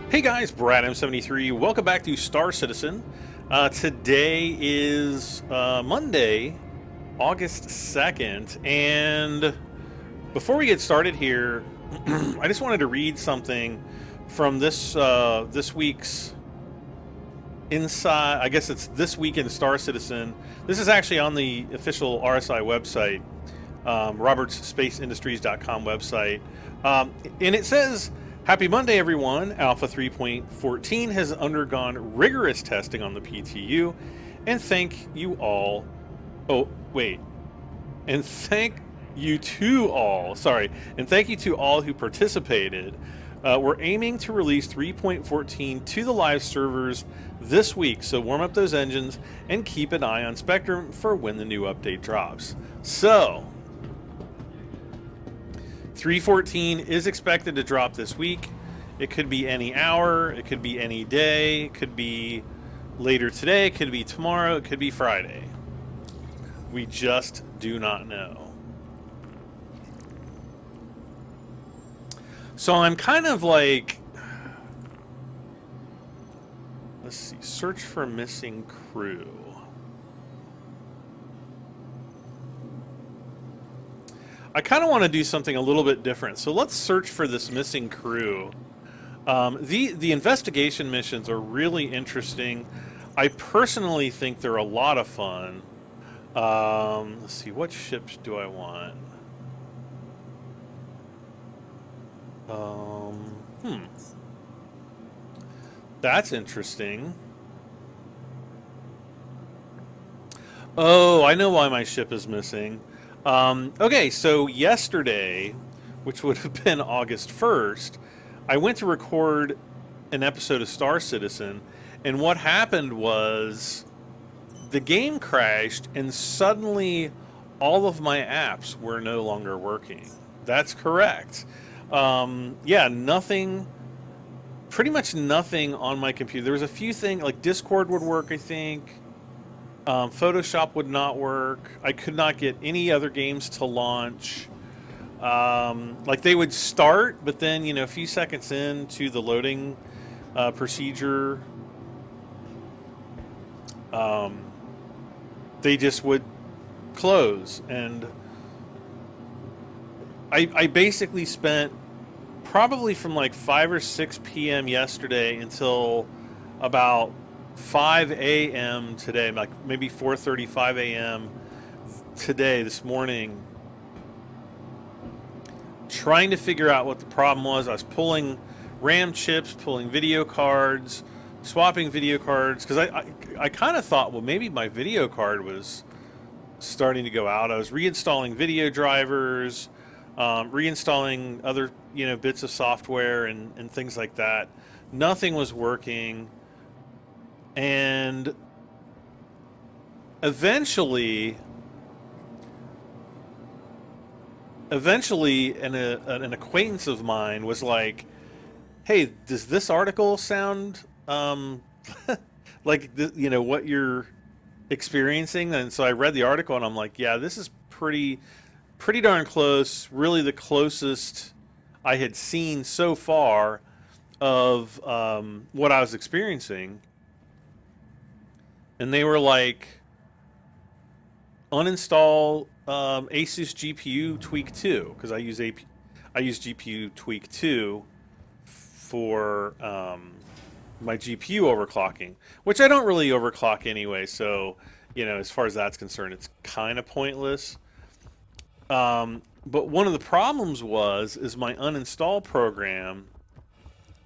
Hey guys, Brad M73. Welcome back to Star Citizen. Today is Monday, August 2nd, and before we get started here, I just wanted to read something from this week's Inside. I guess it's This Week in Star Citizen. This is actually on the official RSI website, robertsspaceindustries.com website, and it says, "Happy Monday, everyone. Alpha 3.14 has undergone rigorous testing on the PTU, and thank you all. Oh, wait. And thank you to all. Sorry. And thank you to all who participated. We're aiming to release 3.14 to the live servers this week, so warm up those engines and keep an eye on Spectrum for when the new update drops." So 3.14 is expected to drop this week. It could be any hour, it could be any day, it could be later today, it could be tomorrow, it could be Friday. We just do not know. So I'm kind of like, let's see, search for missing crew. I kind of want to do something a little bit different. So let's search for this missing crew. The investigation missions are really interesting. I personally think they're a lot of fun. Let's see, what ships do I want? That's interesting. Oh, I know why my ship is missing. Okay, so yesterday, which would have been August 1st, I went to record an episode of Star Citizen, and what happened was the game crashed, and suddenly all of my apps were no longer working. That's correct. Yeah, nothing, pretty much nothing on my computer. There was a few things, like Discord would work, I think. Photoshop would not work. I could not get any other games to launch. Like they would start, but then, a few seconds into the loading procedure, they just would close. And I basically spent probably from like 5 or 6 p.m. yesterday until about 5 a.m. today, like maybe 4:30, 5 a.m. today, this morning, trying to figure out what the problem was. I was pulling RAM chips, pulling video cards, swapping video cards, because I kind of thought, well, maybe my video card was starting to go out. I was reinstalling video drivers, reinstalling other bits of software and things like that. Nothing was working. And eventually, an acquaintance of mine was like, "Hey, does this article sound like what you're experiencing?" And so I read the article, and I'm like, "Yeah, this is pretty darn close. Really, the closest I had seen so far of what I was experiencing." And they were like, uninstall Asus GPU Tweak 2, because I use GPU Tweak 2 for my GPU overclocking, which I don't really overclock anyway. So, as far as that's concerned, it's kind of pointless. But one of the problems is my uninstall program.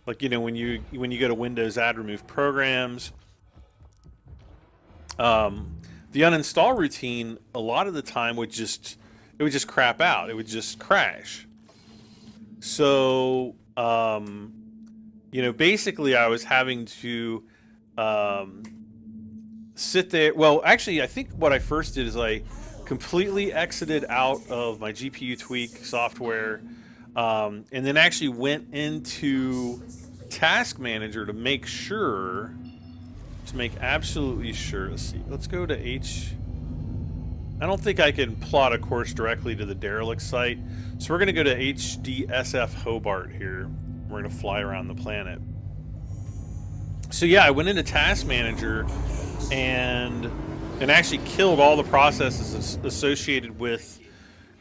Like when you go to Windows, add remove programs. The uninstall routine a lot of the time would just crap out. It would just crash. So basically I was having to sit there. Well, actually, I think what I first did is I completely exited out of my GPU Tweak software, and then actually went into Task Manager to make absolutely sure. Let's see. Let's go to I don't think I can plot a course directly to the Derelict site, so we're going to go to HDSF Hobart here. We're going to fly around the planet. So yeah, I went into Task Manager and actually killed all the processes associated with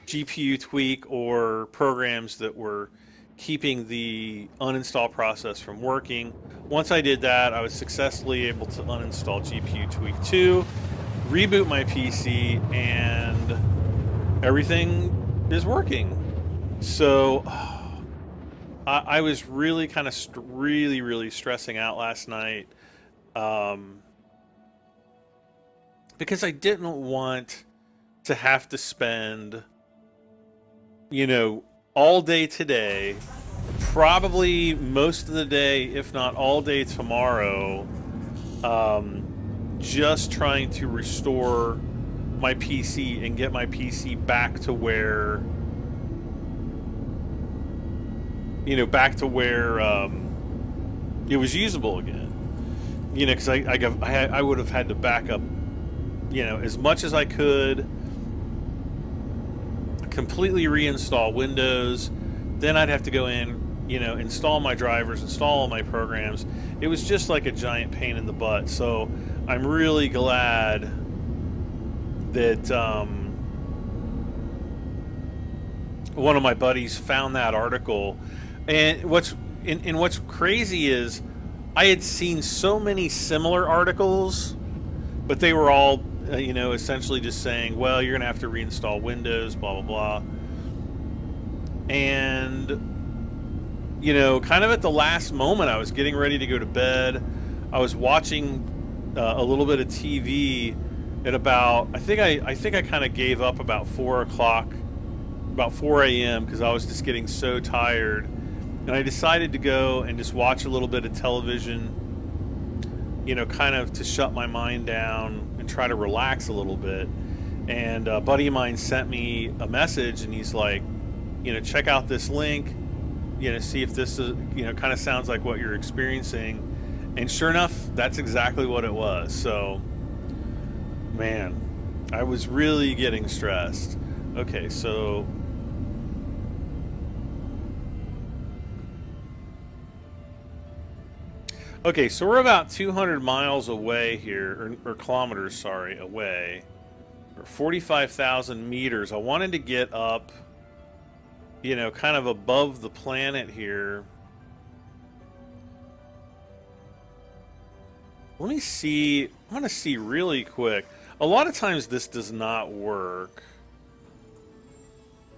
GPU tweak or programs that were keeping the uninstall process from working. Once I did that, I was successfully able to uninstall GPU tweak 2, reboot my PC, and everything is working. So I was really kind of really stressing out last night, because I didn't want to have to spend, you know, all day today, probably most of the day, if not all day tomorrow, just trying to restore my PC and get my PC back to where, you know, back to where it was usable again. You know, because I would have had to back up, you know, as much as I could, completely reinstall Windows. Then I'd have to go in, you know, install my drivers, install all my programs. It was just like a giant pain in the butt. So I'm really glad that one of my buddies found that article. And what's crazy is I had seen so many similar articles, but they were all, you know, essentially just saying, well, you're going to have to reinstall Windows, blah, blah, blah. And, you know, kind of at the last moment, I was getting ready to go to bed. I was watching a little bit of TV at about, I think I kind of gave up about 4 o'clock, about 4 a.m. because I was just getting so tired. And I decided to go and just watch a little bit of television, you know, kind of to shut my mind down and try to relax a little bit. And a buddy of mine sent me a message, and he's like, you know, check out this link, you know, see if this is, you know, kind of sounds like what you're experiencing. And sure enough, that's exactly what it was. So, man, I was really getting stressed. Okay, so we're about 200 miles away here, or kilometers, sorry, away, or 45,000 meters. I wanted to get up, you know, kind of above the planet here. Let me see. I want to see really quick. A lot of times this does not work,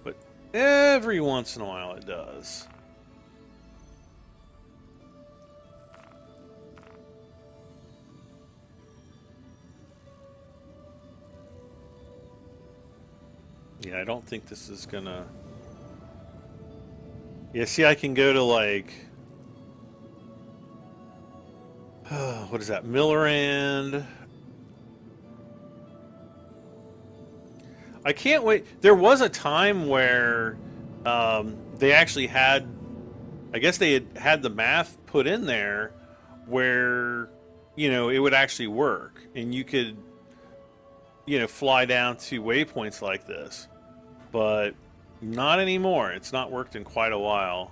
but every once in a while it does. Yeah, I don't think this is gonna... Yeah, see, I can go to, like... what is that? Millerand. I can't wait. There was a time where they actually had... I guess they had the math put in there where, you know, it would actually work. And you could, you know, fly down to waypoints like this. But not anymore. It's not worked in quite a while.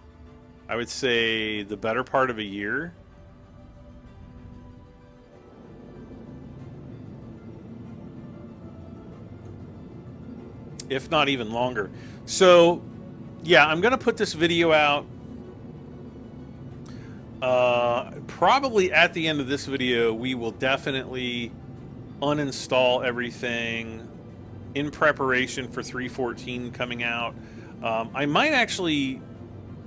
I would say the better part of a year. If not even longer. So, yeah, I'm going to put this video out. Probably at the end of this video, we will definitely uninstall everything in preparation for 3.14 coming out. I might actually,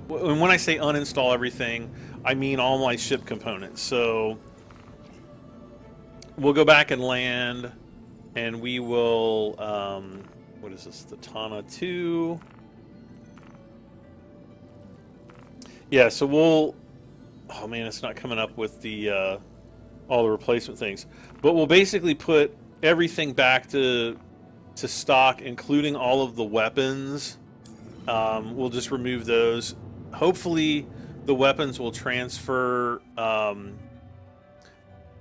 when I say uninstall everything, I mean all my ship components. So we'll go back and land, and we will, what is this, the Tana 2? Yeah, so we'll, oh man, it's not coming up with the all the replacement things. But we'll basically put everything back to stock, including all of the weapons. We'll just remove those. Hopefully the weapons will transfer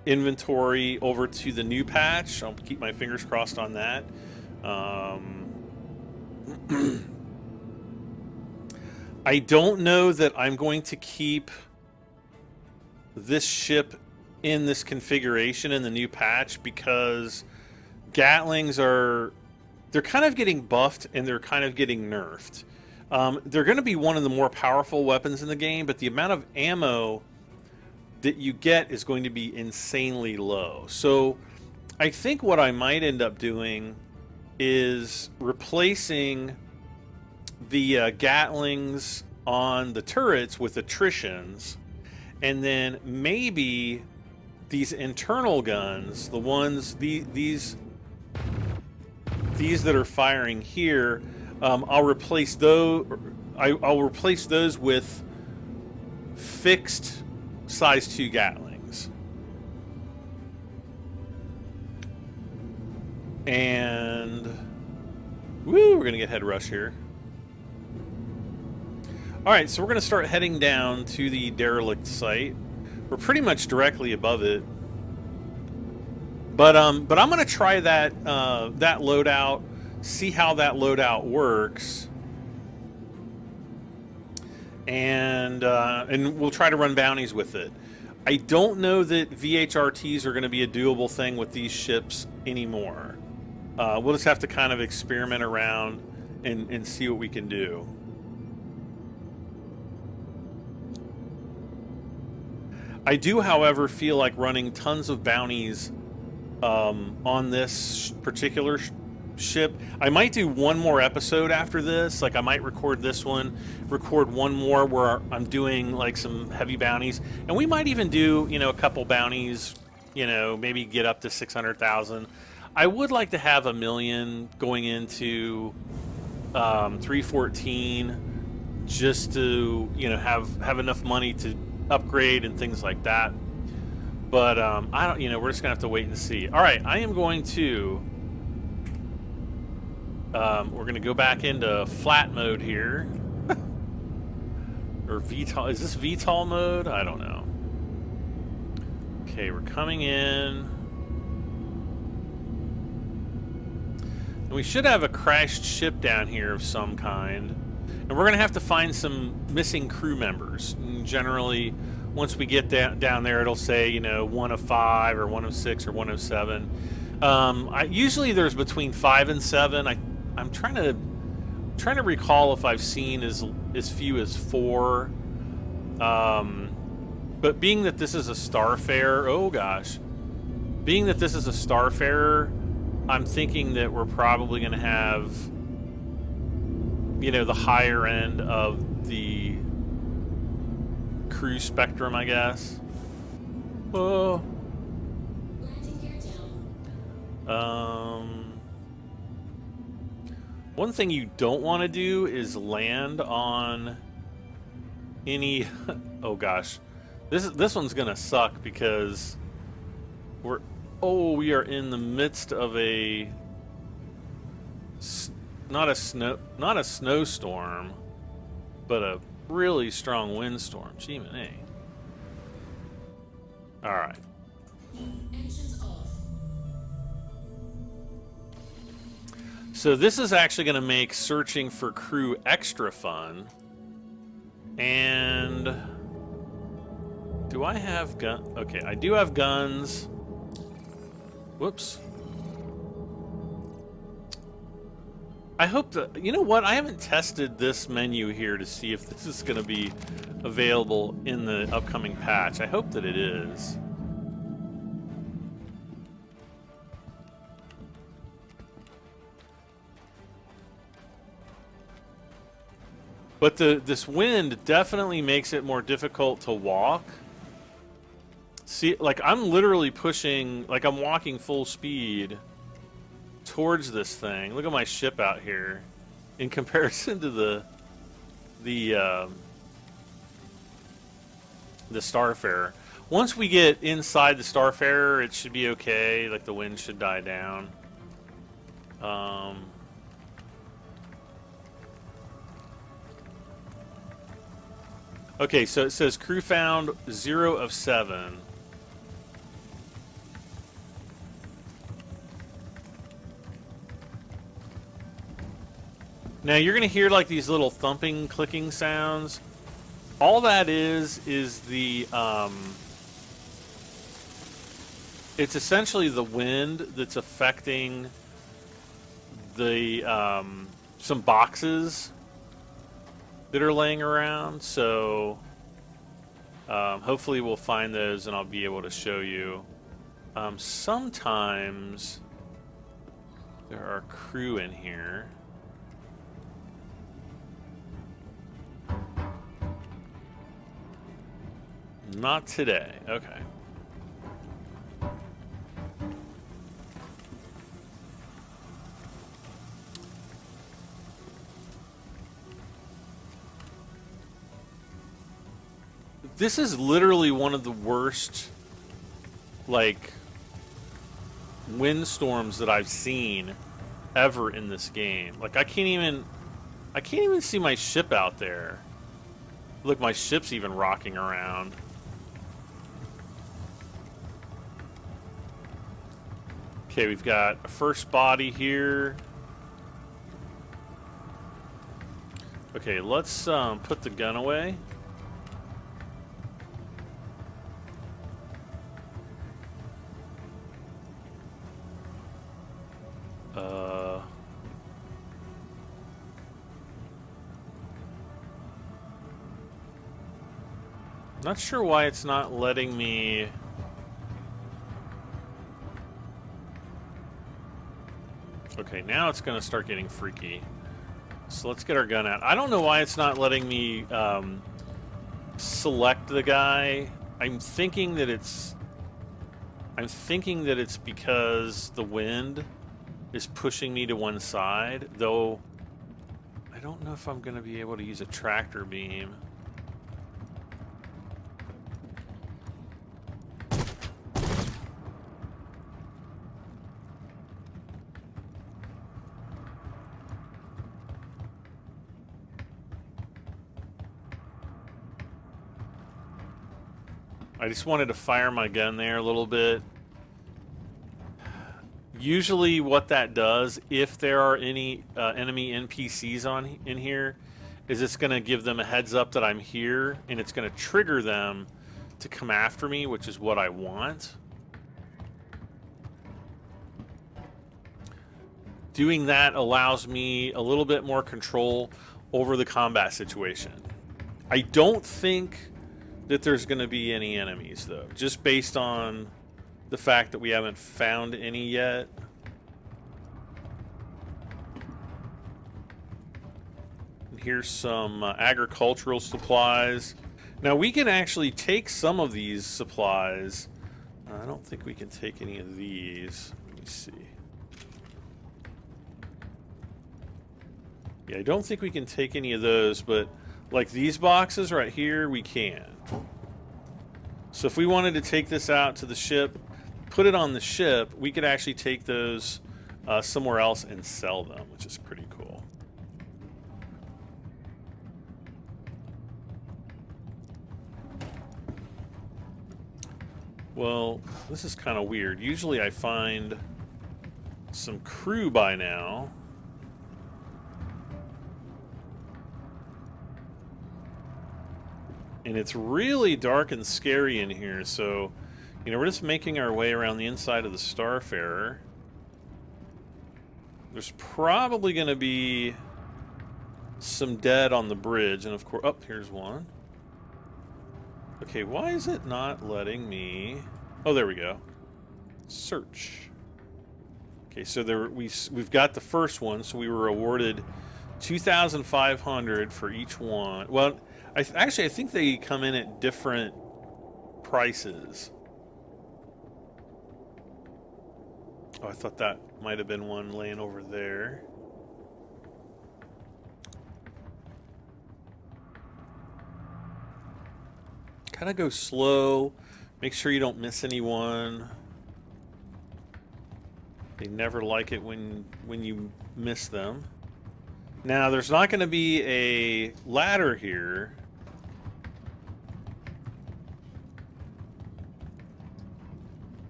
inventory over to the new patch. I'll keep my fingers crossed on that. I don't know that I'm going to keep this ship in this configuration in the new patch, because Gatlings are, they're kind of getting buffed and they're kind of getting nerfed. They're going to be one of the more powerful weapons in the game, but the amount of ammo that you get is going to be insanely low. So I think what I might end up doing is replacing the Gatlings on the turrets with attritions, and then maybe these internal guns, the ones, these that are firing here, I'll replace those. I'll replace those with fixed size 2 Gatlings. And woo, we're gonna get head rush here. All right, so we're gonna start heading down to the Derelict site. We're pretty much directly above it. But I'm gonna try that that loadout, see how that loadout works, and we'll try to run bounties with it. I don't know that VHRTs are going to be a doable thing with these ships anymore. We'll just have to kind of experiment around and see what we can do. I do, however, feel like running tons of bounties on this particular ship. I might do one more episode after this. Like, I might record this one, record one more where I'm doing like some heavy bounties, and we might even do, you know, a couple bounties, you know, maybe get up to 600,000. I would like to have 1 million going into 314, just to, you know, have enough money to upgrade and things like that. But I don't, you know, we're just gonna have to wait and see. All right, I am going to we're gonna go back into flat mode here. Or VTOL, is this VTOL mode? I don't know. Okay, we're coming in. And we should have a crashed ship down here of some kind. And we're gonna have to find some missing crew members. And generally, once we get down there, it'll say, you know, 1 of 5 or 1 of 6 or 1 of 7. Usually there's between 5 and 7. I'm trying to recall if I've seen as few as 4. But being that this is a Starfarer, oh gosh, being that this is a Starfarer, I'm thinking that we're probably going to have, you know, the higher end of the crew spectrum, I guess. Oh. One thing you don't want to do is land on any. Oh gosh, this one's gonna suck because we are in the midst of a not a snowstorm, but a really strong windstorm. Gee, man. All right. So this is actually going to make searching for crew extra fun. And do I have gun? Okay, I do have guns. Whoops. I hope that, you know what? I haven't tested this menu here to see if this is going to be available in the upcoming patch. I hope that it is. But this wind definitely makes it more difficult to walk. See, like, I'm literally pushing, like, I'm walking full speed towards this thing. Look at my ship out here in comparison to the Starfarer. Once we get inside the Starfarer, it should be okay. Like, the wind should die down. Okay, so it says crew found 0 of 7. Now you're gonna hear like these little thumping, clicking sounds. All that is the It's essentially the wind that's affecting the some boxes that are laying around. So hopefully we'll find those and I'll be able to show you. Sometimes there are crew in here. Not today. Okay. This is literally one of the worst, like, windstorms that I've seen ever in this game. Like, I can't even see my ship out there. Look, my ship's even rocking around. Okay, we've got a first body here. Okay, let's put the gun away. Not sure why it's not letting me. Okay, now it's going to start getting freaky. So let's get our gun out. I don't know why it's not letting me select the guy. I'm thinking that it's because the wind is pushing me to one side, though I don't know if I'm going to be able to use a tractor beam. I just wanted to fire my gun there a little bit. Usually what that does, if there are any enemy NPCs in here, is it's going to give them a heads up that I'm here, and it's going to trigger them to come after me, which is what I want. Doing that allows me a little bit more control over the combat situation. I don't think that there's going to be any enemies, though, just based on the fact that we haven't found any yet. And here's some agricultural supplies. Now, we can actually take some of these supplies. I don't think we can take any of these. Let me see. Yeah, I don't think we can take any of those, but like these boxes right here, we can. So if we wanted to take this out to the ship, put it on the ship, we could actually take those somewhere else and sell them, which is pretty cool. Well, this is kind of weird. Usually I find some crew by now. And it's really dark and scary in here, so, you know, we're just making our way around the inside of the Starfarer. There's probably going to be some dead on the bridge, and of course, oh, here's one. Okay, why is it not letting me? Oh, there we go. Search. Okay, so we've got the first one, so we were awarded 2,500 for each one. Well, I think they come in at different prices. Oh, I thought that might have been one laying over there. Kind of go slow. Make sure you don't miss anyone. They never like it when you miss them. Now, there's not going to be a ladder here.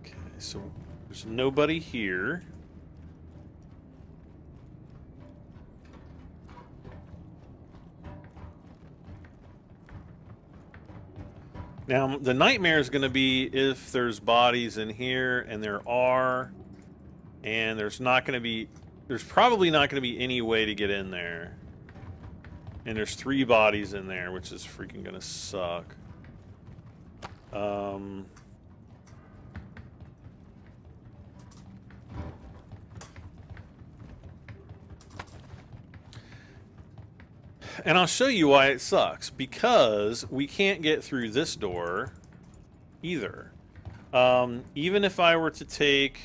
Okay, so there's nobody here. Now, the nightmare is going to be if there's bodies in here, and there are, and there's probably not going to be any way to get in there. And there's 3 bodies in there, which is freaking going to suck. And I'll show you why it sucks. Because we can't get through this door either. Even if I were to take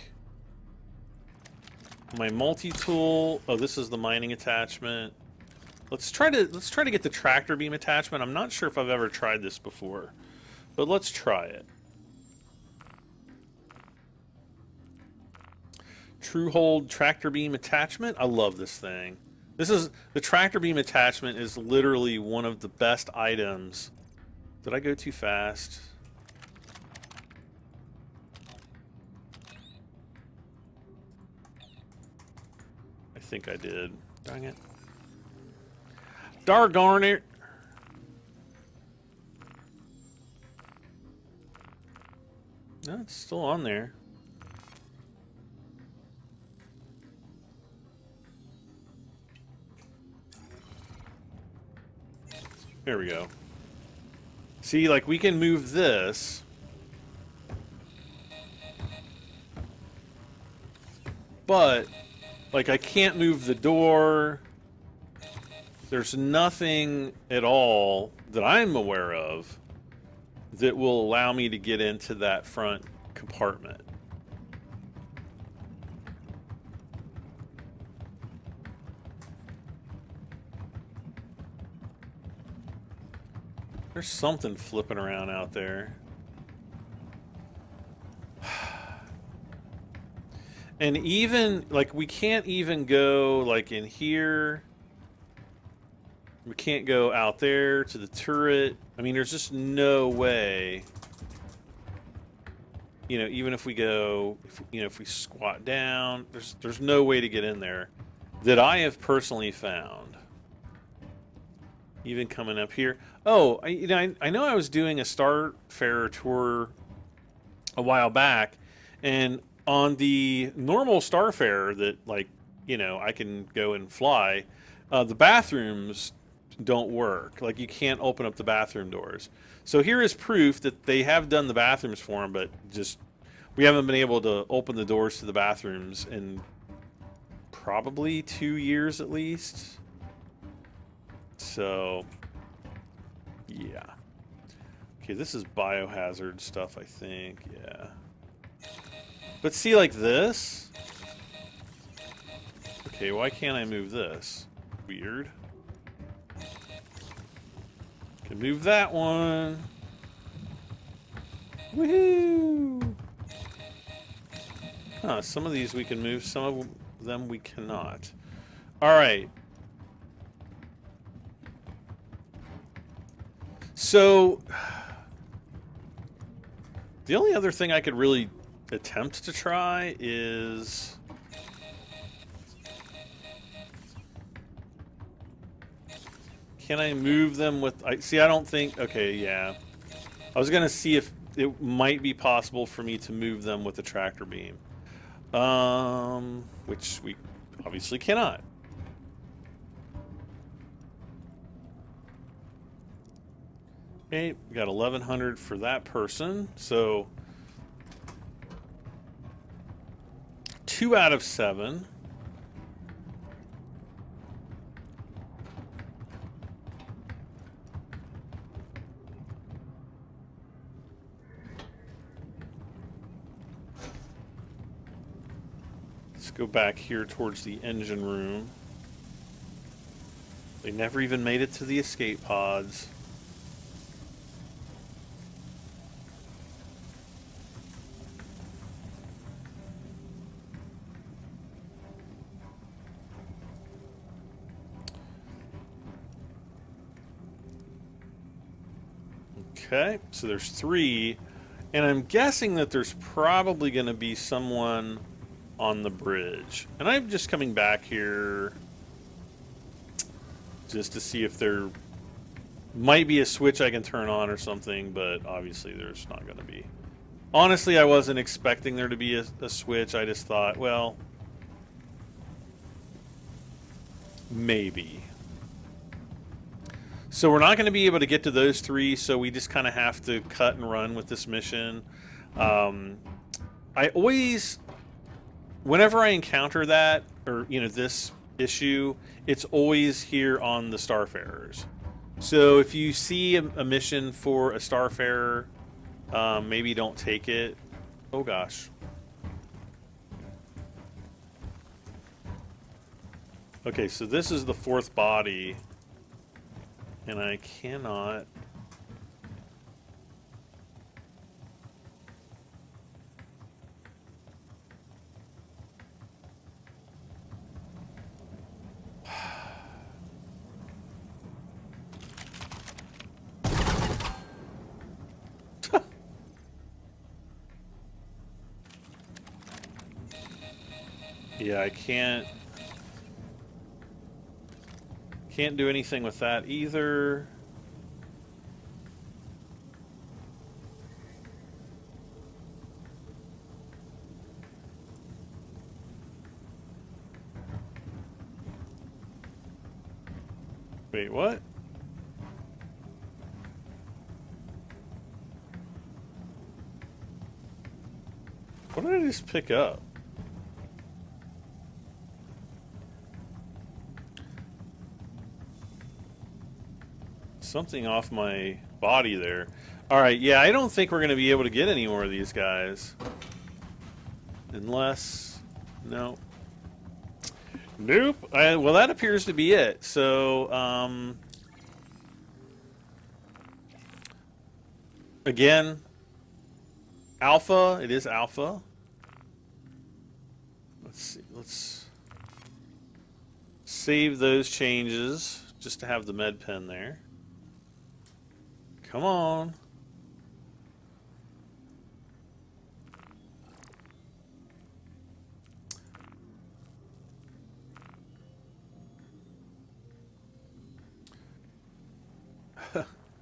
my multi-tool... Oh, this is the mining attachment. Let's try to get the tractor beam attachment. I'm not sure if I've ever tried this before, but let's try it. True hold tractor beam attachment. I love this thing. The tractor beam attachment is literally one of the best items. Did I go too fast? I think I did. Dang it. Dargarn it. No, it's still on there. There we go. See, like, we can move this. But, like, I can't move the door. There's nothing at all that I'm aware of that will allow me to get into that front compartment. There's something flipping around out there. And even, like, we can't even go, like, in here. We can't go out there to the turret. I mean, there's just no way. You know, even if we go, if we squat down, there's no way to get in there that I have personally found. Even coming up here. Oh, I know I was doing a Starfarer tour a while back, and on the normal Starfarer that, like, I can go and fly, the bathrooms don't work. Like, you can't open up the bathroom doors. So here is proof that they have done the bathrooms for them, but just we haven't been able to open the doors to the bathrooms in probably 2 years at least. So, yeah. Okay, this is biohazard stuff, I think. Yeah. But see, like this? Okay, why can't I move this? Weird. Can move that one. Woohoo! Huh, some of these we can move, some of them we cannot. Alright. So, the only other thing I could really attempt to try is... Can I move them with... See, I don't think... Okay, yeah. I was going to see if it might be possible for me to move them with the tractor beam. Which we obviously cannot. Okay, we got 1,100 for that person. So 2 out of 7. Let's go back here towards the engine room. They never even made it to the escape pods. Okay, so there's 3, and I'm guessing that there's probably going to be someone on the bridge. And I'm just coming back here just to see if they're Might be a switch I can turn on or something, but obviously there's not going to be. Honestly, I wasn't expecting there to be a switch. I just thought, well, maybe. So we're not going to be able to get to those three, so we just kind of have to cut and run with this mission. I always, whenever I encounter that, or, you know, this issue, it's always here on the Starfarers. So if you see a mission for a Starfarer, maybe don't take it. Oh gosh. Okay, so this is the fourth body, and I cannot... Yeah, I can't do anything with that either. Wait, what? What did I just pick up? Something off my body there. Alright, yeah, I don't think we're going to be able to get any more of these guys. Unless... No. Nope. Well, that appears to be it. So, again, alpha. It is alpha. Let's see. Let's save those changes just to have the med pen there. Come on.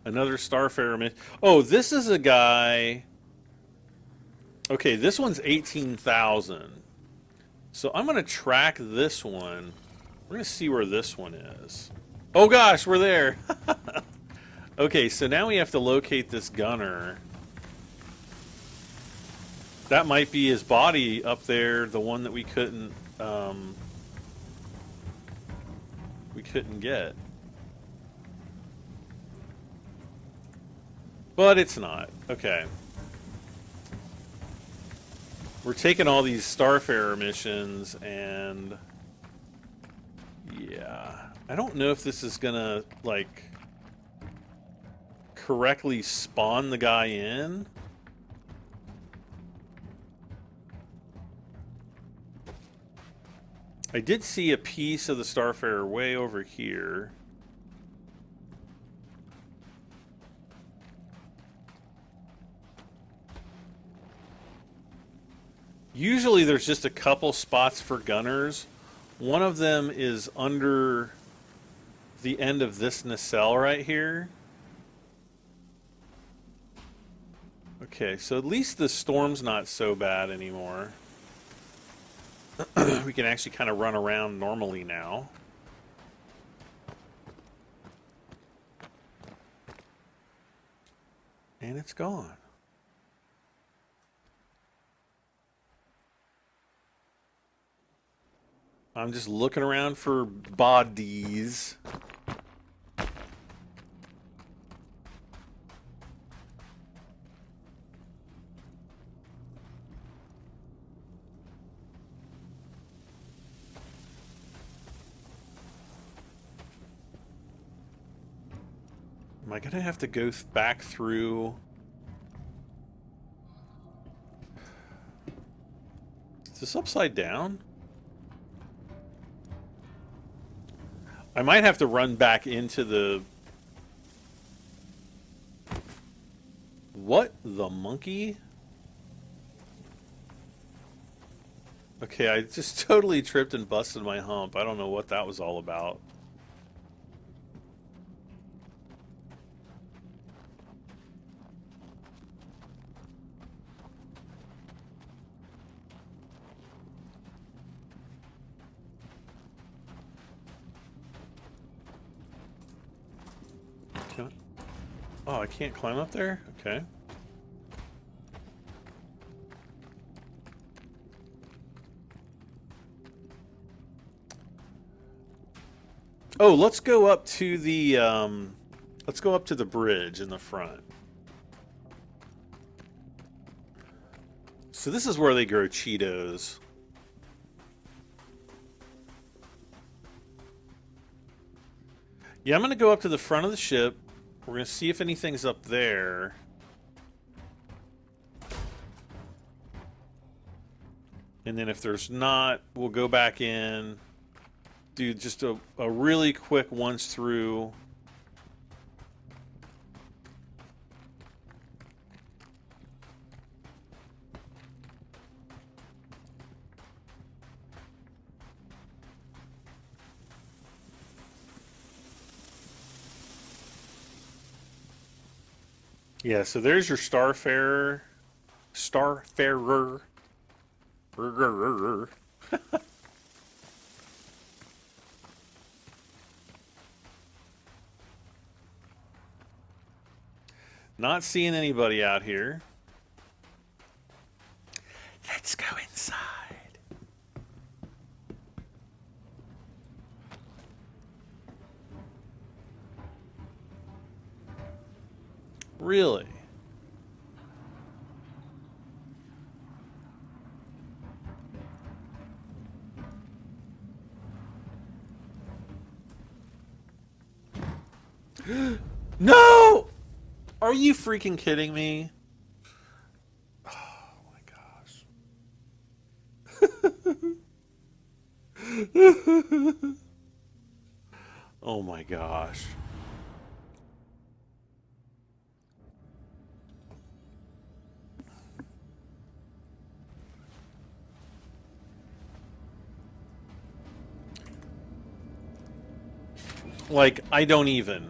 Another Starfarer mission. Oh, this is a guy. Okay, this one's 18,000. So I'm going to track this one. We're going to see where this one is. Oh gosh, we're there. Okay, so now we have to locate this gunner. That might be his body up there, the one that we couldn't get. But it's not. Okay. We're taking all these Starfarer missions, and yeah, I don't know if this is gonna like correctly spawn the guy in. I did see a piece of the Starfarer way over here. Usually there's just a couple spots for gunners. One of them is under the end of this nacelle right here. Okay, so at least the storm's not so bad anymore. We can actually kind of run around normally now. And it's gone. I'm just looking around for bodies. Am I gonna have to go back through? Is this upside down? I might have to run back into the... What the monkey? Okay, I just totally tripped and busted my hump. I don't know what that was all about. Oh, I can't climb up there? Okay. Oh, let's go up to the bridge in the front. So this is where they grow Cheetos. Yeah, I'm going to go up to the front of the ship. We're going to see if anything's up there. And then if there's not, we'll go back in. Do just a really quick once through. Yeah, so there's your Starfarer. Starfarer. Not seeing anybody out here. Let's go inside. Really? No! Are you freaking kidding me? Oh my gosh. Oh my gosh. Like, I don't even.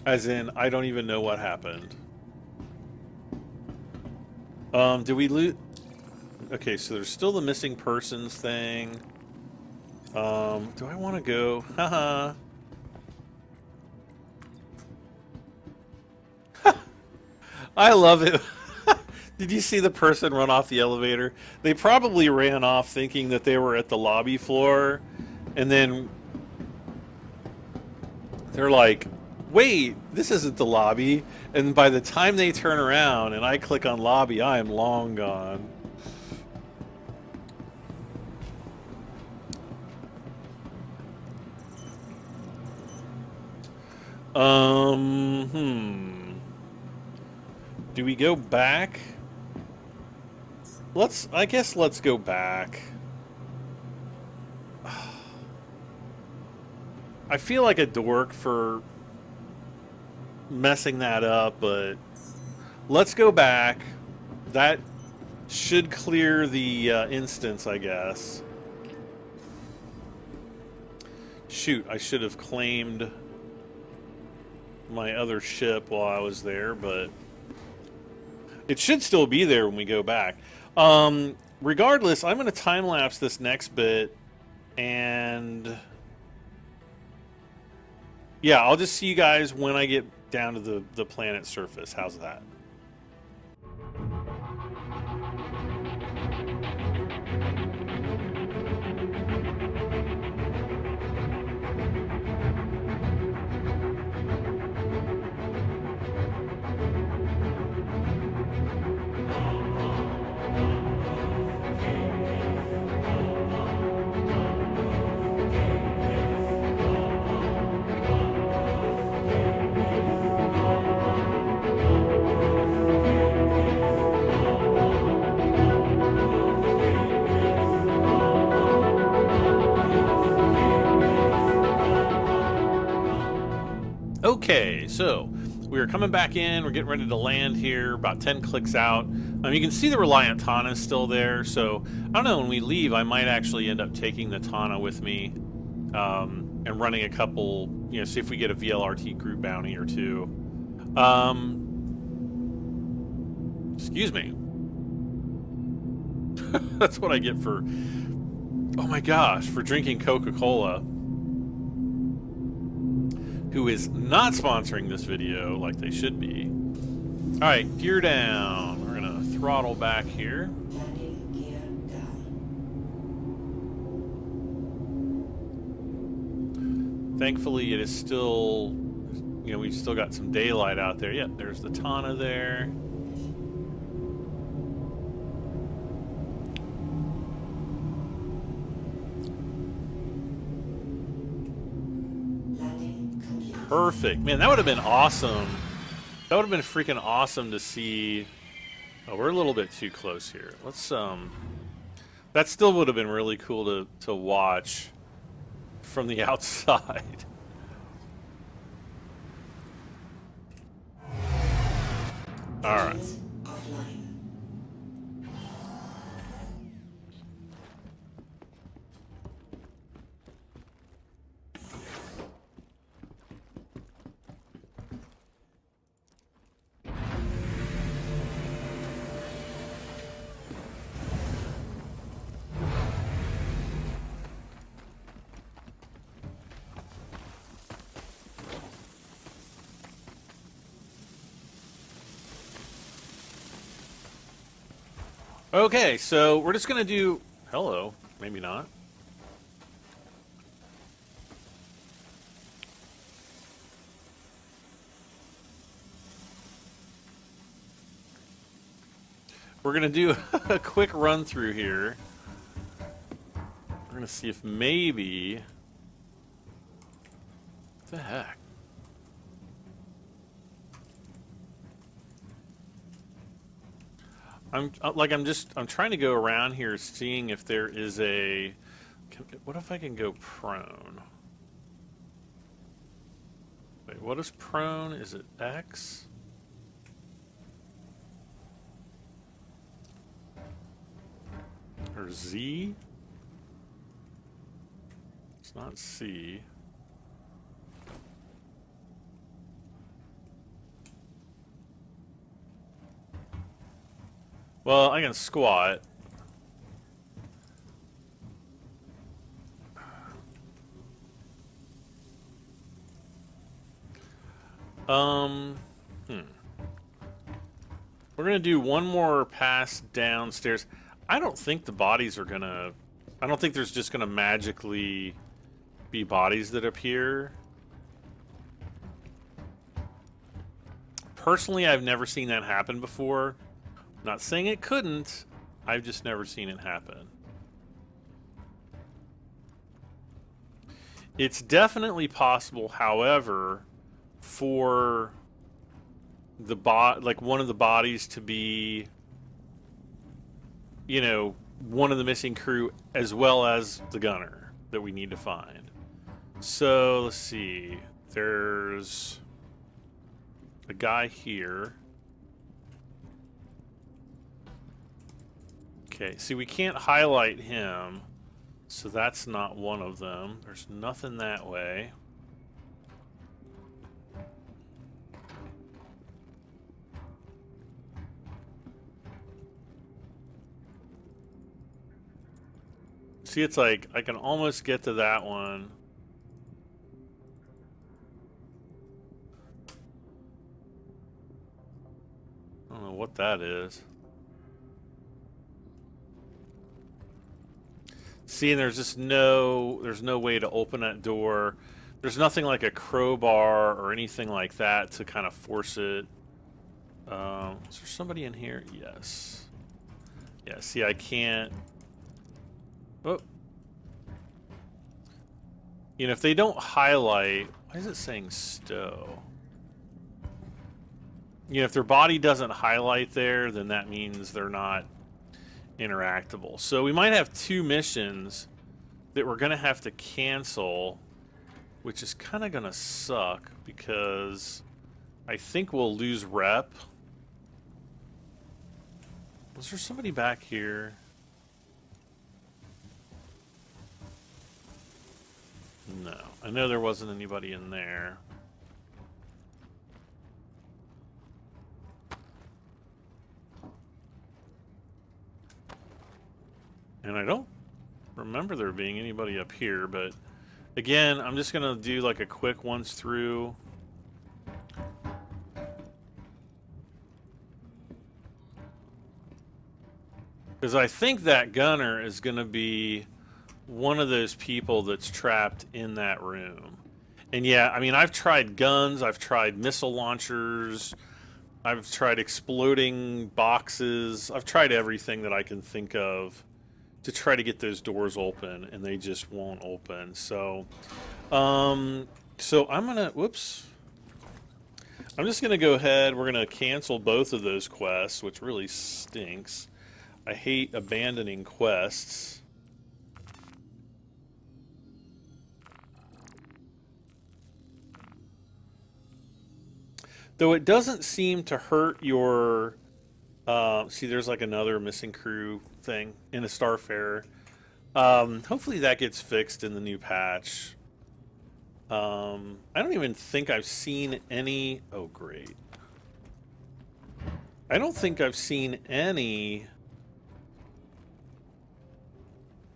As in, I don't even know what happened. Did we loot? Okay, so there's still the missing persons thing. Do I want to go? Haha. I love it. Did you see the person run off the elevator? They probably ran off thinking that they were at the lobby floor, and then they're like, wait, this isn't the lobby. And by the time they turn around and I click on lobby, I am long gone. Do we go back? I guess let's go back. I feel like a dork for messing that up, but let's go back. That should clear the instance, I guess. Shoot, I should have claimed my other ship while I was there, but it should still be there when we go back. Regardless, I'm going to time-lapse this next bit, and yeah, I'll just see you guys when I get down to the planet's surface. How's that? Okay, so we're coming back in. We're getting ready to land here, about 10 clicks out. You can see the Reliant Tana is still there, so I don't know, when we leave, I might actually end up taking the Tana with me and running a couple, see if we get a VLRT group bounty or two. Excuse me. That's what I get for, oh my gosh, for drinking Coca-Cola. who is not sponsoring this video like they should be. All right, gear down. We're gonna throttle back here. Landing gear down. Thankfully, it is still, you know, we've still got some daylight out there. Yep, there's the Tana there. Perfect. Man, that would have been awesome. That would have been freaking awesome to see. Oh, we're a little bit too close here. Let's that still would have been really cool to watch from the outside. All right. Okay, so we're just going to do... Hello. Maybe not. We're going to do a quick run through here. We're going to see if maybe... What the heck? I'm trying to go around here seeing if there is a... What if I can go prone? Wait, what is prone? Is it X? Or Z? It's not C. Well, I can squat. We're gonna do one more pass downstairs. I don't think the bodies are gonna... I don't think there's just gonna magically be bodies that appear. Personally, I've never seen that happen before. Not saying it couldn't, I've just never seen it happen. It's definitely possible, however, for the like one of the bodies to be, you know, one of the missing crew as well as the gunner that we need to find. So let's see. There's a guy here. Okay, see, we can't highlight him, so that's not one of them. There's nothing that way. See, it's like, I can almost get to that one. I don't know what that is. See, and there's just there's no way to open that door. There's nothing like a crowbar or anything like that to kind of force it. Is there somebody in here? Yes. Yeah, see, I can't... Oh. You know, if they don't highlight... Why is it saying stow? You know, if their body doesn't highlight there, then that means they're not interactable. So we might have two missions that we're going to have to cancel, which is kind of going to suck because I think we'll lose rep. Was there somebody back here? No. I know there wasn't anybody in there. And I don't remember there being anybody up here, but Again, I'm just going to do like a quick once through. Because I think that gunner is going to be one of those people that's trapped in that room. And yeah, I mean, I've tried guns, I've tried missile launchers, I've tried exploding boxes, I've tried everything that I can think of to try to get those doors open, and they just won't open. So, so I'm gonna, whoops. I'm just gonna go ahead, we're gonna cancel both of those quests, which really stinks. I hate abandoning quests. Though it doesn't seem to hurt your... see, there's like another missing crew thing in a Starfarer. Hopefully that gets fixed in the new patch. I don't even think I've seen any... Oh, great. I don't think I've seen any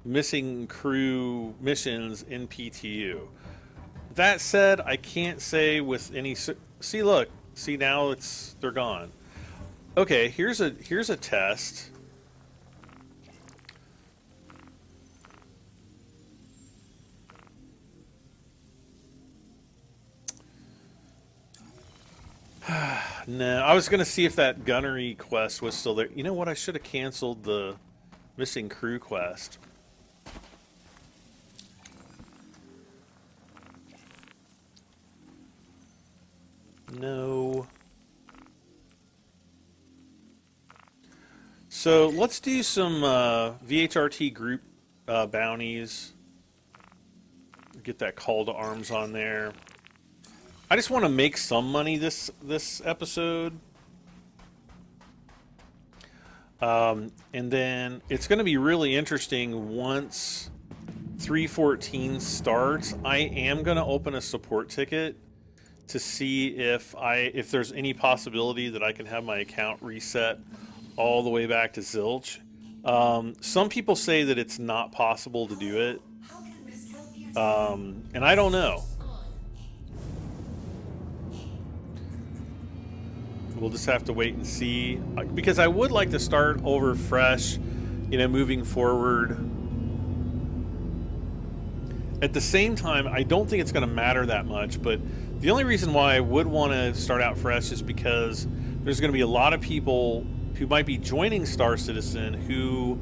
missing crew missions in PTU. That said, I can't say with any... See, look. See, now they're gone. Okay, here's a test. No, I was going to see if that gunnery quest was still there. You know what? I should have canceled the missing crew quest. No. So let's do some VHRT group bounties. Get that call to arms on there. I just want to make some money this episode. And then it's going to be really interesting once 3.14 starts. I am going to open a support ticket to see if there's any possibility that I can have my account reset all the way back to zilch. Some people say that it's not possible to do it, and I don't know. We'll just have to wait and see, because I would like to start over fresh, moving forward. At the same time, I don't think it's going to matter that much, but the only reason why I would want to start out fresh is because there's going to be a lot of people who might be joining Star Citizen who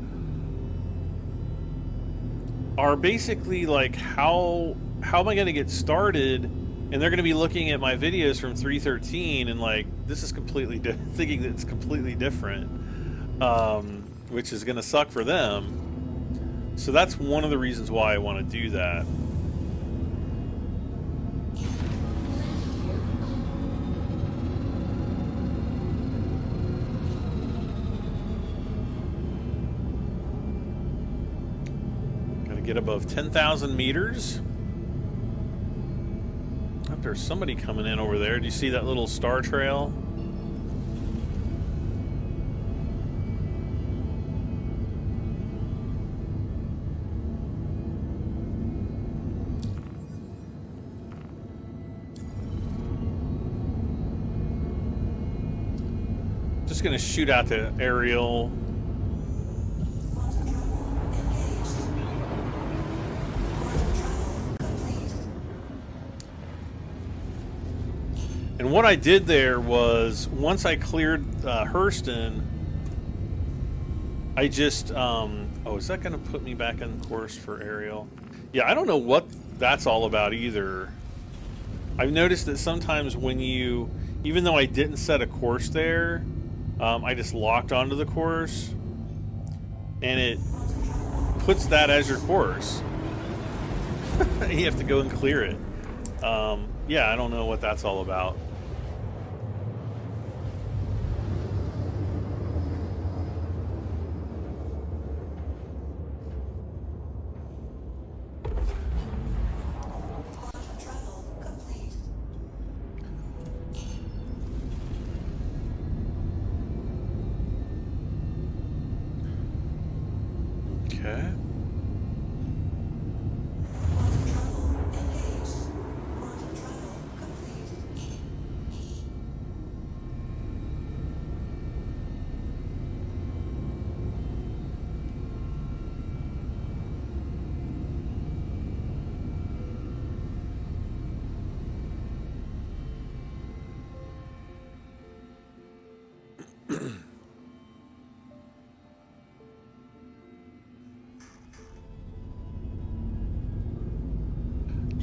are basically like, how am I going to get started? And they're going to be looking at my videos from 3.13 and like, this is completely thinking that it's completely different, which is going to suck for them. So that's one of the reasons why I want to do that. Got to get above 10,000 meters. There's somebody coming in over there. Do you see that little star trail? Just gonna shoot out the aerial. And what I did there was, once I cleared Hurston, I just, oh, is that going to put me back on course for aerial? Yeah, I don't know what that's all about either. I've noticed that sometimes when you, even though I didn't set a course there, I just locked onto the course, and it puts that as your course. You have to go and clear it. Yeah, I don't know what that's all about.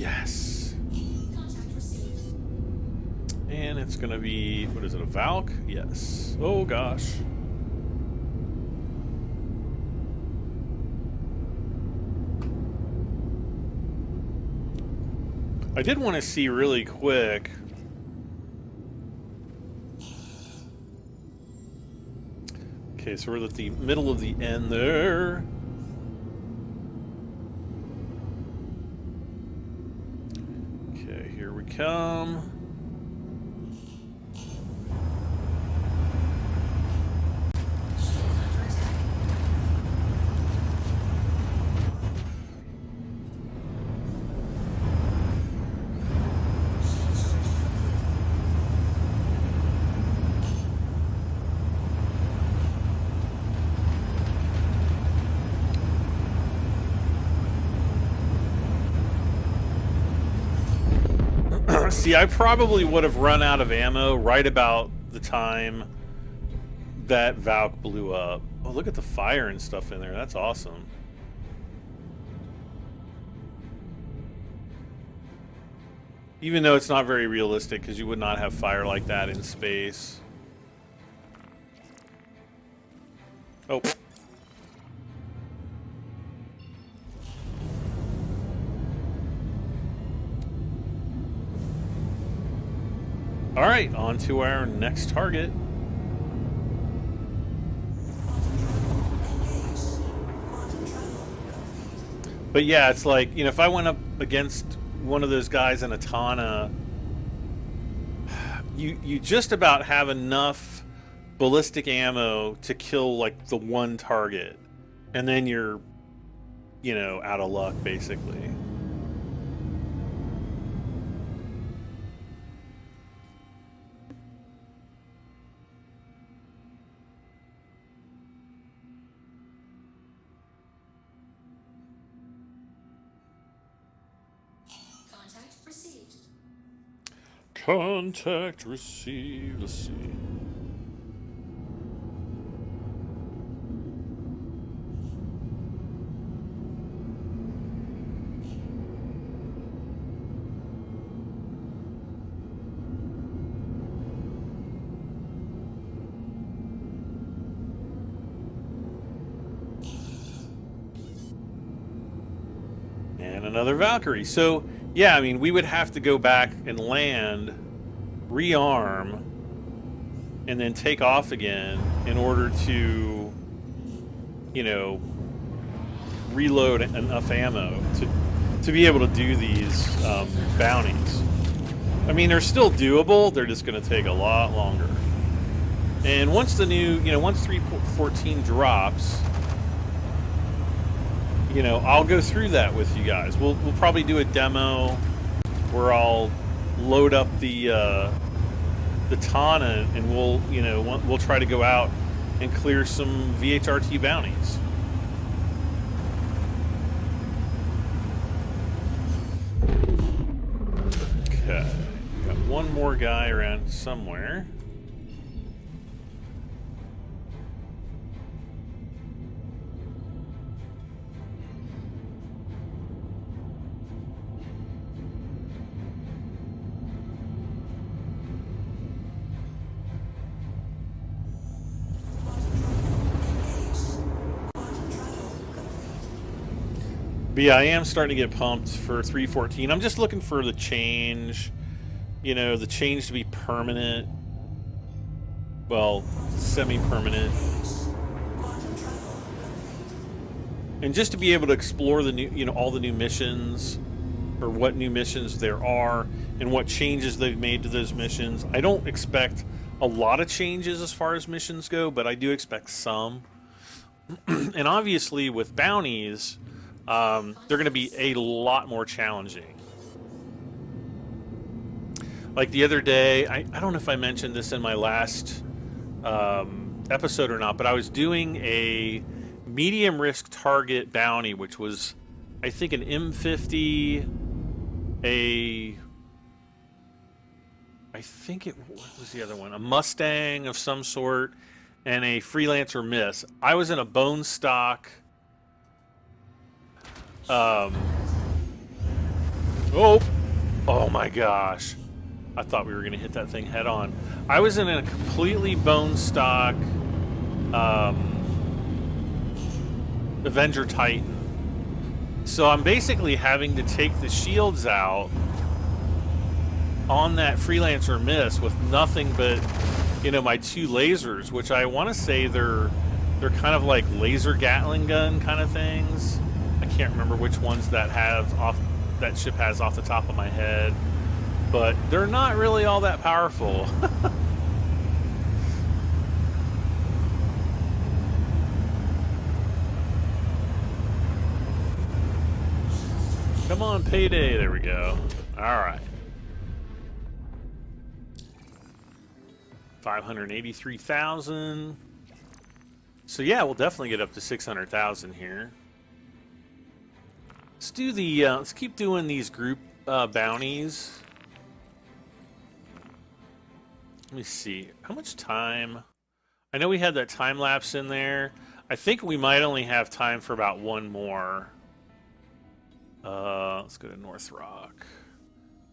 Yes. And it's going to be, what is it, a Valk? Yes. Oh, gosh. I did want to see really quick. Okay, so we're at the middle of the end there. Okay, here we come. See, I probably would have run out of ammo right about the time that Valk blew up. Oh, look at the fire and stuff in there. That's awesome. Even though it's not very realistic, because you would not have fire like that in space. Oh. All right, on to our next target. But yeah, it's like, you know, if I went up against one of those guys in a Tana, you just about have enough ballistic ammo to kill like the one target, and then you're, you know, out of luck basically. Contact received. Let's see. And another Valkyrie. So yeah, I mean, we would have to go back and land, rearm, and then take off again in order to, you know, reload enough ammo to be able to do these bounties. I mean, they're still doable. They're just going to take a lot longer. And once the new, you know, once 3.14 drops, you know, I'll go through that with you guys. We'll probably do a demo where I'll load up the Tana, and we'll try to go out and clear some VHRT bounties. Okay, got one more guy around somewhere. But yeah, I am starting to get pumped for 3.14. I'm just looking for the change, you know, the change to be permanent. Well, semi-permanent. And just to be able to explore the new, you know, all the new missions, or what new missions there are, and what changes they've made to those missions. I don't expect a lot of changes as far as missions go, but I do expect some. And obviously with bounties, they're going to be a lot more challenging. Like the other day, I don't know if I mentioned this in my last episode or not, but I was doing a medium risk target bounty, which was, I think, an M50, I think it, what was the other one? A Mustang of some sort, and a Freelancer Miss. I was in a bone stock Oh! Oh my gosh. I thought we were going to hit that thing head on. I was in a completely bone stock Avenger Titan. So I'm basically having to take the shields out on that Freelancer Miss with nothing but, you know, my two lasers, which I want to say they're kind of like laser Gatling gun kind of things. I can't remember which ones that ship has off the top of my head, but they're not really all that powerful. Come on, payday. There we go. All right. 583,000. So yeah, we'll definitely get up to 600,000 here. Let's do the. Let's keep doing these group bounties. Let me see. How much time? I know we had that time lapse in there. I think we might only have time for about one more. Let's go to North Rock.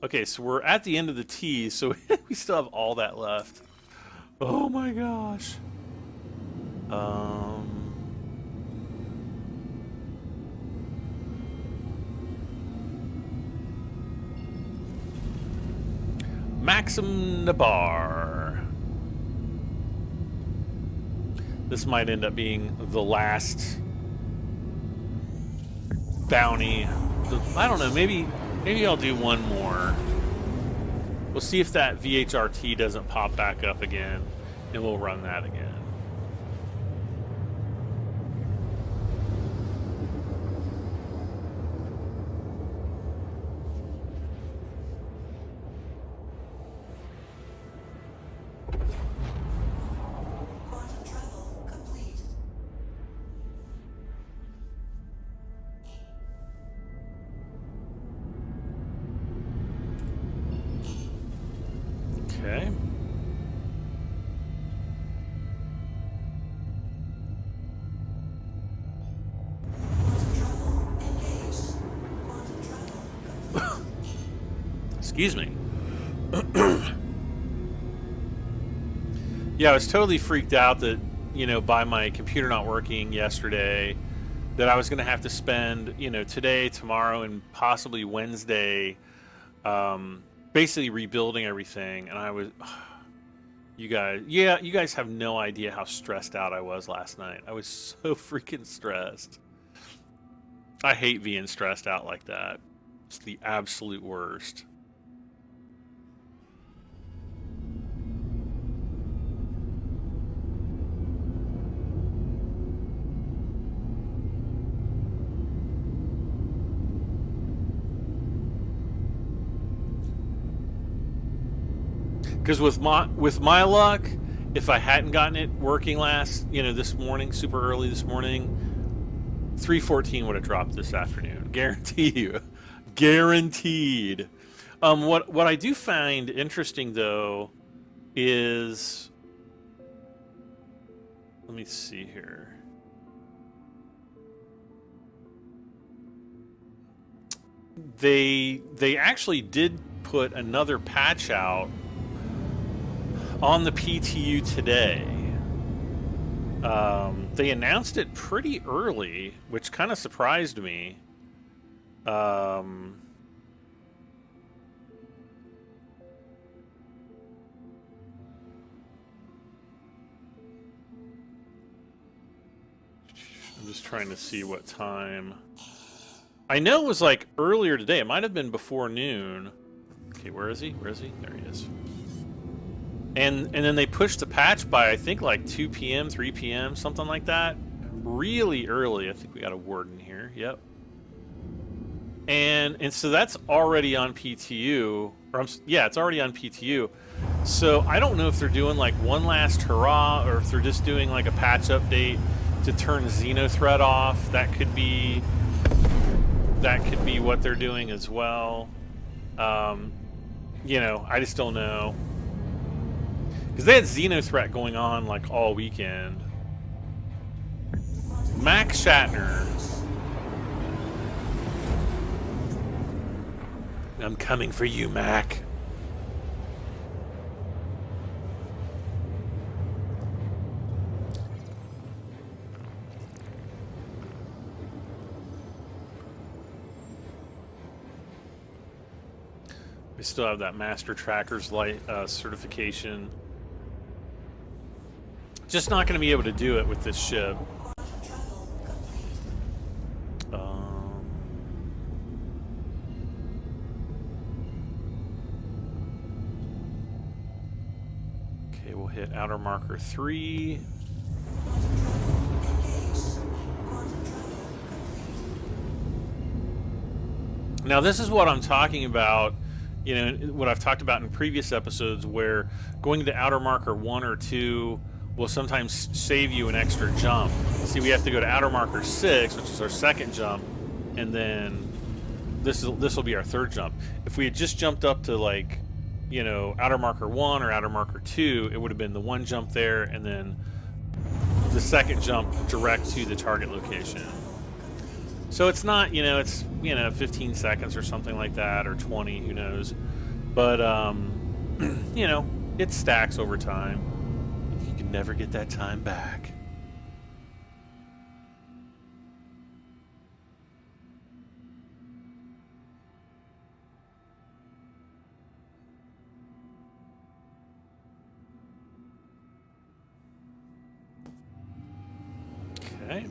Okay, so we're at the end of the T, so we still have all that left. Oh my gosh. Motherboard. This might end up being the last bounty. I don't know, maybe I'll do one more. We'll see if that VHRT doesn't pop back up again, and we'll run that again. Okay. Excuse me. Yeah, I was totally freaked out that, you know, by my computer not working yesterday, that I was going to have to spend, you know, today, tomorrow, and possibly Wednesday, basically rebuilding everything. And I was, you guys have no idea how stressed out I was last night. I was so freaking stressed. I hate being stressed out like that. It's the absolute worst. Because with my luck, if I hadn't gotten it working this morning, super early this morning, 314 would have dropped this afternoon. Guarantee you. Guaranteed. What I do find interesting though is, let me see here. They actually did put another patch out on the PTU today. They announced it pretty early, which kind of surprised me. I'm just trying to see what time. I know it was like earlier today. It might have been before noon. Okay, where is he? Where is he? There he is. And then they pushed the patch by, I think, like 2 p.m., 3 p.m., something like that. Really early. I think we got a warden here. Yep. And so that's already on PTU. Yeah, it's already on PTU. So I don't know if they're doing like one last hurrah or if they're just doing like a patch update to turn Xenothreat off. That could be what they're doing as well. I just don't know. Because they had Xenothreat going on like all weekend. Max Shatner. I'm coming for you, Mac. We still have that Master Tracker's light certification. Just not going to be able to do it with this ship. Okay, we'll hit outer marker 3. Now this is what I'm talking about, you know, what I've talked about in previous episodes, where going to outer marker 1 or 2 will sometimes save you an extra jump. See, we have to go to outer marker 6, which is our second jump, and then this will be our third jump. If we had just jumped up to, like, you know, outer marker 1 or outer marker 2, it would have been the one jump there, and then the second jump direct to the target location. So it's not, you know, it's, you know, 15 seconds or something like that, or 20, who knows. But, you know, it stacks over time. You can never get that time back. Okay.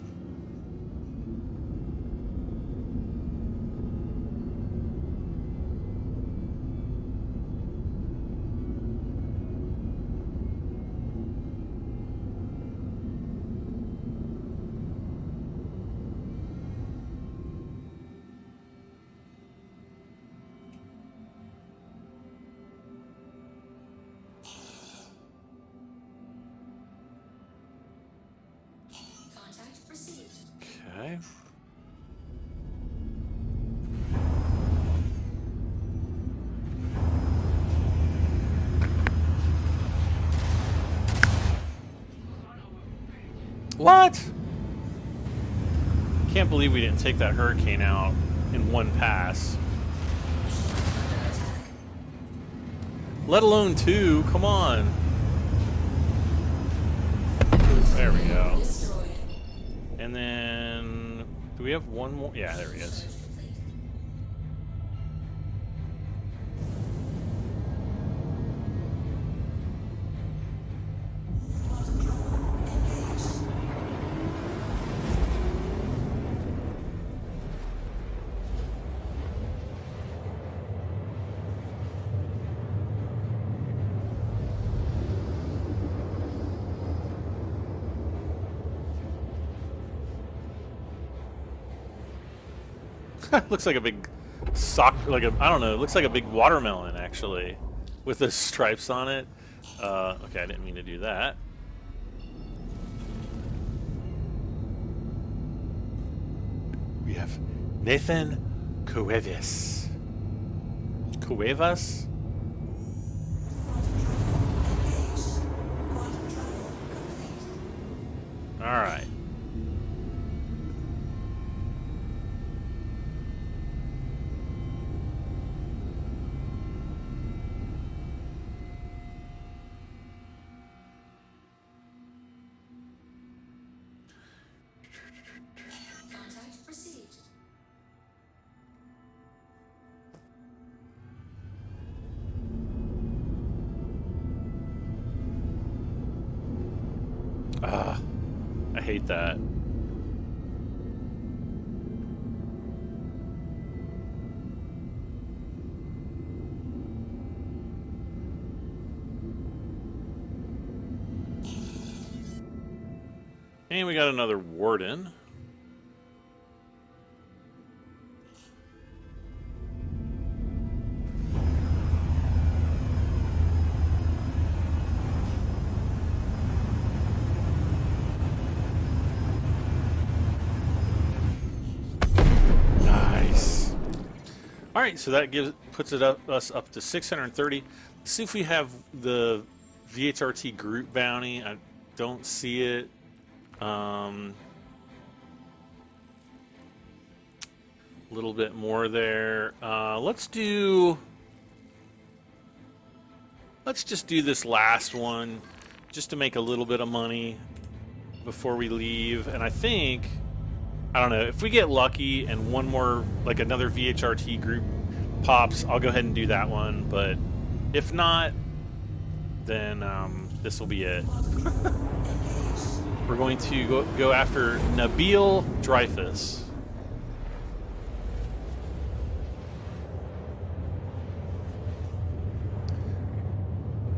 Okay. What? Can't believe we didn't take that hurricane out in one pass. Let alone 2. Come on. There we go. And then, do we have one more? Yeah, there he is. Looks like a big sock, like a, I don't know, it looks like a big watermelon, actually, with the stripes on it. Okay, I didn't mean to do that. We have Nathan Cuevas. Cuevas? Alright. I hate that. And we got another warden. All right, so that puts us up to 630. Let's see if we have the VHRT group bounty. I don't see it. A little bit more there. Let's just do this last one, just to make a little bit of money before we leave. And I think, I don't know, if we get lucky and one more, like another VHRT group pops, I'll go ahead and do that one. But if not, then this will be it. We're going to go after Nabil Dreyfus.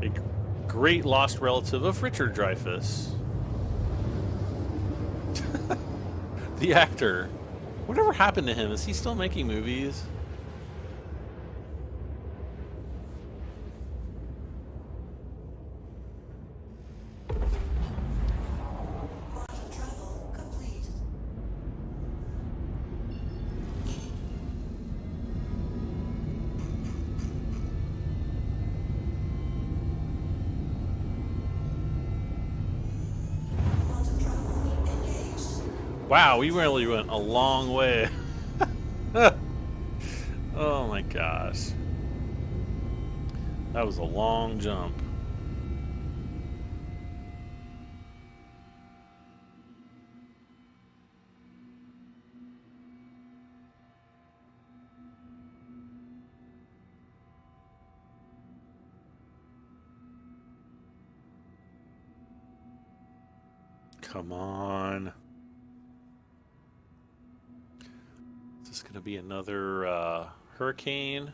A great lost relative of Richard Dreyfuss. The actor. Whatever happened to him? Is he still making movies? Travel complete. Wow, we really went a long way. Oh my gosh. That was a long jump. Come on. Is this going to be another hurricane?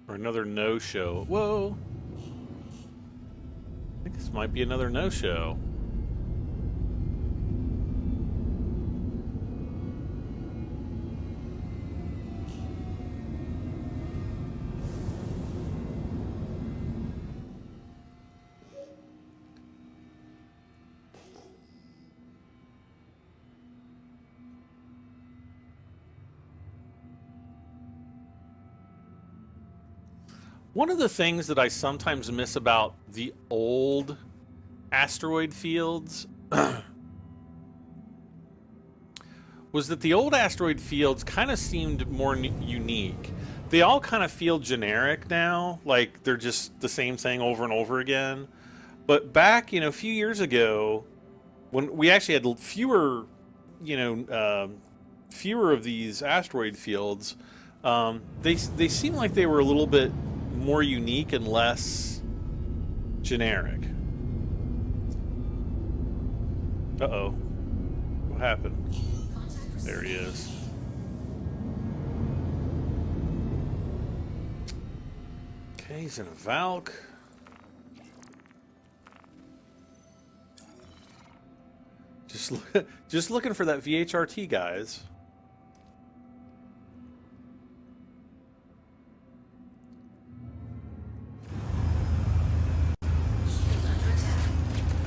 Or another no-show. Whoa! I think this might be another no-show. One of the things that I sometimes miss about the old asteroid fields was that the old asteroid fields kind of seemed more unique. They all kind of feel generic now, like they're just the same thing over and over again. But back, a few years ago, when we actually had fewer, fewer of these asteroid fields, they seemed like they were a little bit more unique and less generic. Uh-oh. What happened? There he is. Okay, he's in a Valk. Just looking for that VHRT, guys.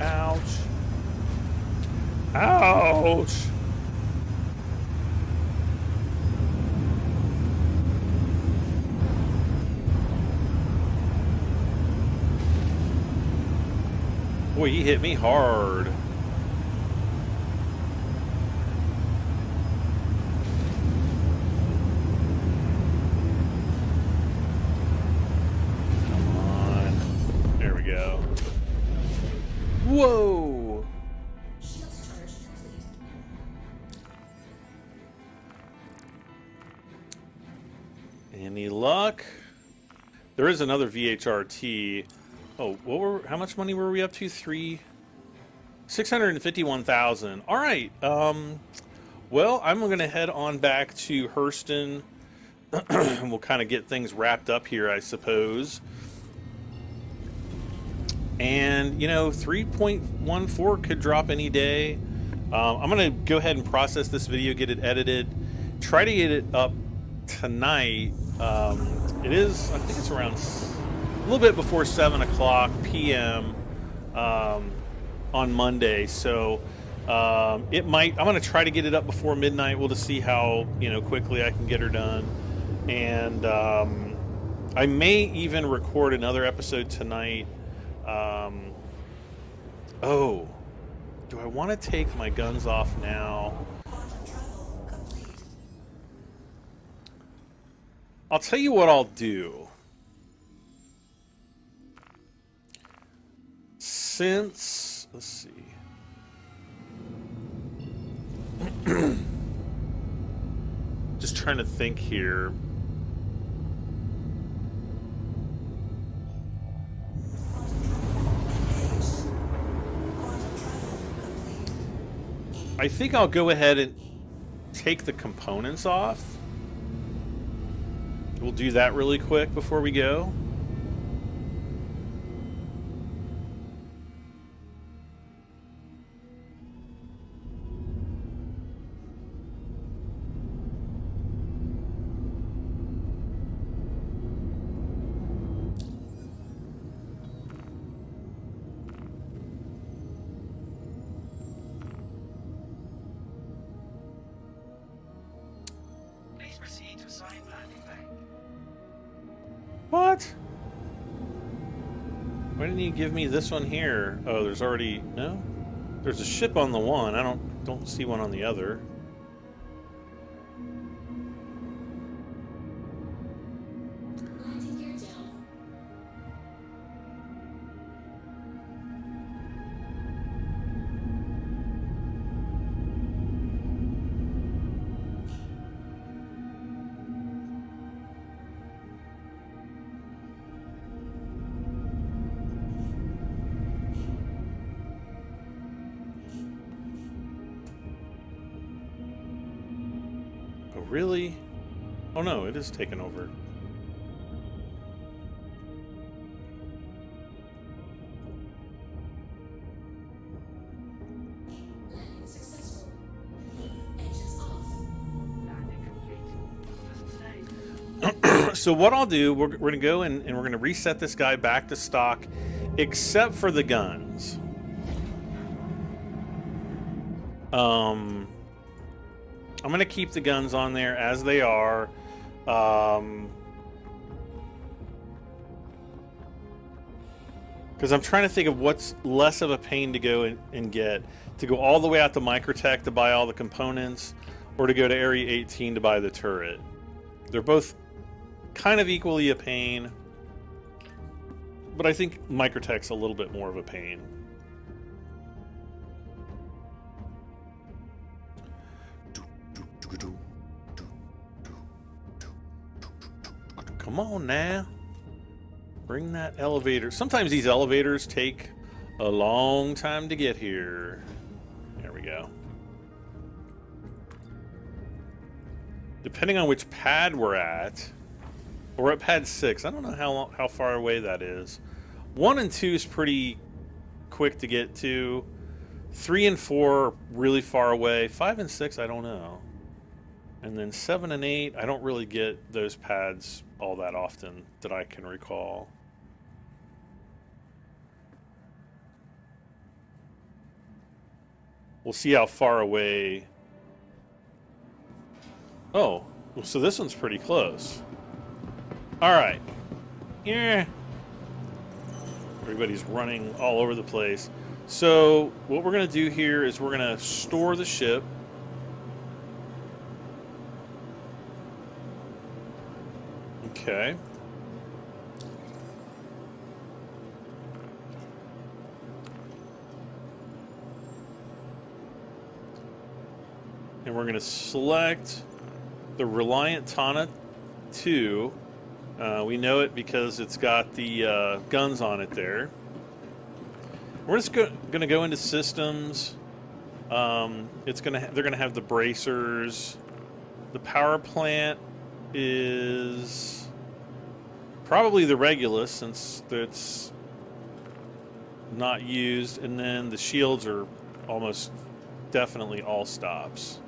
Ouch. Ouch. Boy, he hit me hard. Come on. There we go. Whoa! Any luck? There is another VHRT. Oh, how much money were we up to? 651,000. All right. Well, I'm going to head on back to Hurston. And we'll kind of get things wrapped up here, I suppose. And, 3.14 could drop any day. I'm going to go ahead and process this video, get it edited, try to get it up tonight. It is, I think it's around a little bit before 7 o'clock p.m. On Monday. So It might. I'm going to try to get it up before midnight. We'll just see how quickly I can get her done, and I may even record another episode tonight. Oh, do I want to take my guns off now? I'll tell you what I'll do. Since, let's see. Just trying to think here. I think I'll go ahead and take the components off. We'll do that really quick before we go. What? Why didn't you give me this one here? Oh, there's already no. There's a ship on the one. I don't see one on the other. Really? Oh no, it is taken over. So what I'll do, we're going to go and we're going to reset this guy back to stock, except for the guns. I'm going to keep the guns on there as they are. Because I'm trying to think of what's less of a pain to go and get. To go all the way out to Microtech to buy all the components, or to go to Area 18 to buy the turret. They're both kind of equally a pain, but I think Microtech's a little bit more of a pain. Come on now. Bring that elevator. Sometimes these elevators take a long time to get here. There we go. Depending on which pad we're at pad 6. I don't know how far away that is. 1 and 2 is pretty quick to get to. 3 and 4 are really far away. 5 and 6, I don't know. And then 7 and 8, I don't really get those pads all that often that I can recall. We'll see how far away. Oh, well, so this one's pretty close. All right. Yeah. Everybody's running all over the place. So what we're going to do here is we're going to store the ship. Okay. And we're going to select the Reliant Tana 2. We know it because it's got the guns on it there. We're just going to go into systems. They're going to have the bracers. The power plant is probably the Regulus, since it's not used, and then the shields are almost definitely all stops.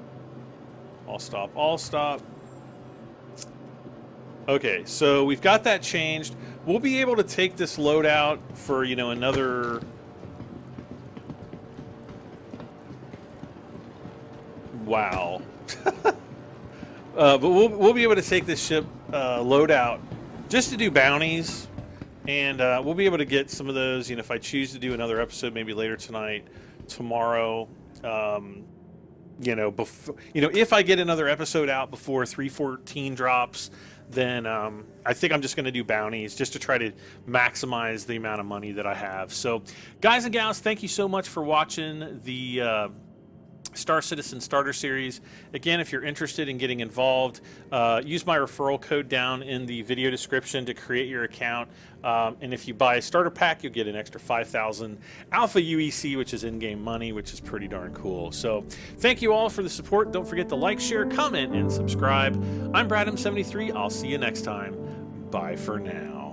All stop. Okay, so we've got that changed. We'll be able to take this load out for, another Wow. But we'll be able to take this ship load out just to do bounties, and we'll be able to get some of those. You know, if I choose to do another episode, maybe later tonight, tomorrow. You know, if I get another episode out before 314 drops, then I think I'm just going to do bounties just to try to maximize the amount of money that I have. So, guys and gals, thank you so much for watching the Star Citizen Starter Series. Again, if you're interested in getting involved, use my referral code down in the video description to create your account. And if you buy a starter pack, you'll get an extra 5,000 Alpha UEC, which is in-game money, which is pretty darn cool. So thank you all for the support. Don't forget to like, share, comment, and subscribe. I'm Bradham73. I'll see you next time. Bye for now.